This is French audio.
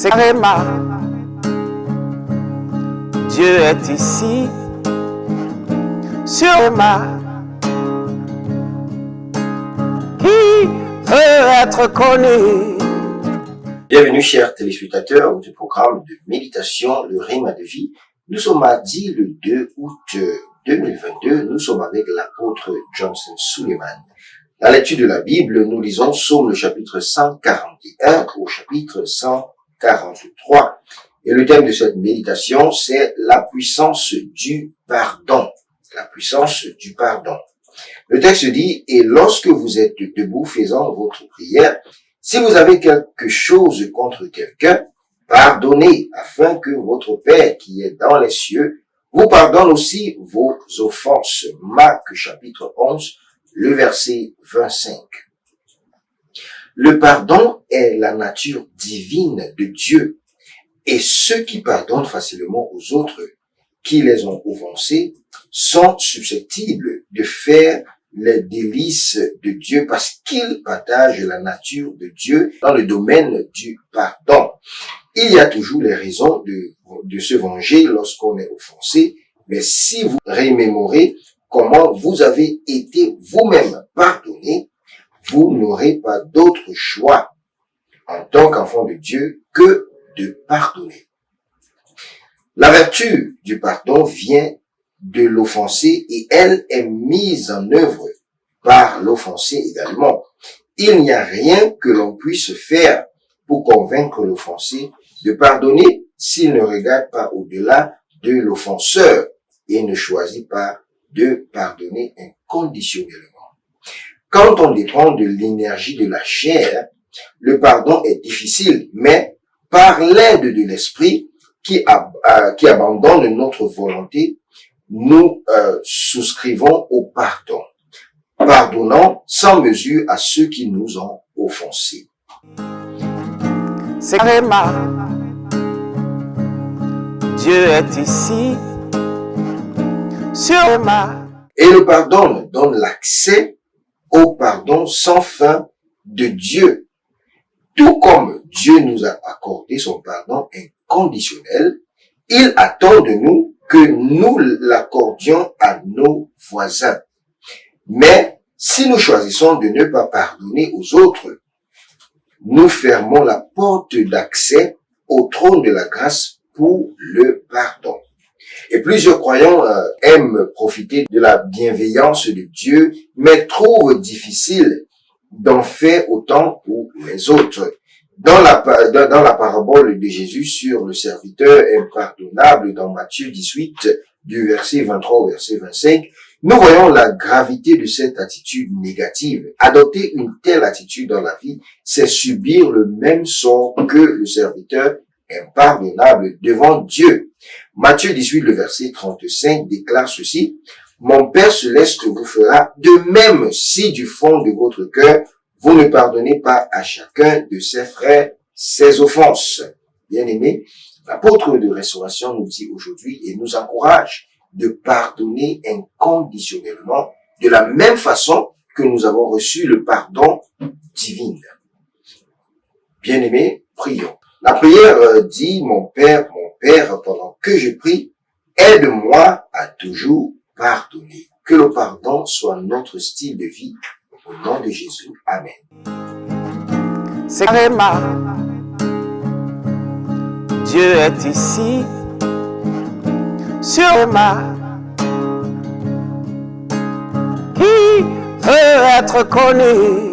C'est Réma. Dieu est ici, sur Réma, qui veut être connu. Bienvenue chers téléspectateurs du programme de méditation, le Réma de vie. Nous sommes mardi le 2 août 2022. Nous sommes avec l'apôtre Johnson Suleiman. La lecture de la Bible, nous lisons Psaume le chapitre 141 au chapitre 143. Et le thème de cette méditation, c'est la puissance du pardon. La puissance du pardon. Le texte dit, et lorsque vous êtes debout faisant votre prière, si vous avez quelque chose contre quelqu'un, pardonnez, afin que votre Père qui est dans les cieux vous pardonne aussi vos offenses. Marc chapitre 11, le verset 25. Le pardon est la nature divine de Dieu, et ceux qui pardonnent facilement aux autres qui les ont offensés sont susceptibles de faire les délices de Dieu parce qu'ils partagent la nature de Dieu dans le domaine du pardon. Il y a toujours les raisons de se venger lorsqu'on est offensé, mais si vous remémorez comment vous avez été vous-même pardonné, vous n'aurez pas d'autre choix en tant qu'enfant de Dieu que de pardonner. La vertu du pardon vient de l'offensé et elle est mise en œuvre par l'offensé également. Il n'y a rien que l'on puisse faire pour convaincre l'offensé de pardonner s'il ne regarde pas au-delà de l'offenseur et ne choisit pas de pardonner inconditionnellement. Quand on dépend de l'énergie de la chair, le pardon est difficile, mais par l'aide de l'esprit qui abandonne notre volonté, nous souscrivons au pardon, pardonnant sans mesure à ceux qui nous ont offensés. C'est Réma. Dieu est ici, sur Réma. Et le pardon donne l'accès au pardon sans fin de Dieu. Tout comme Dieu nous a accordé son pardon inconditionnel, il attend de nous que nous l'accordions à nos voisins. Mais si nous choisissons de ne pas pardonner aux autres, nous fermons la porte d'accès au trône de la grâce pour le pardon. Et plusieurs croyants aiment profiter de la bienveillance de Dieu, mais trouvent difficile d'en faire autant pour les autres. Dans la parabole de Jésus sur le serviteur impardonnable dans Matthieu 18, du verset 23 au verset 25, nous voyons la gravité de cette attitude négative. Adopter une telle attitude dans la vie, c'est subir le même sort que le serviteur impardonnable devant Dieu. Matthieu 18, le verset 35 déclare ceci, « Mon Père céleste vous fera de même si du fond de votre cœur, vous ne pardonnez pas à chacun de ses frères ses offenses. » Bien-aimés, l'apôtre de restauration nous dit aujourd'hui et nous encourage de pardonner inconditionnellement de la même façon que nous avons reçu le pardon divin. Bien-aimés, prions. La prière dit, mon Père, pendant que je prie, aide-moi à toujours pardonner. Que le pardon soit notre style de vie. Au nom de Jésus. Amen. C'est Réma. Dieu est ici, sur Réma, qui veut être connu.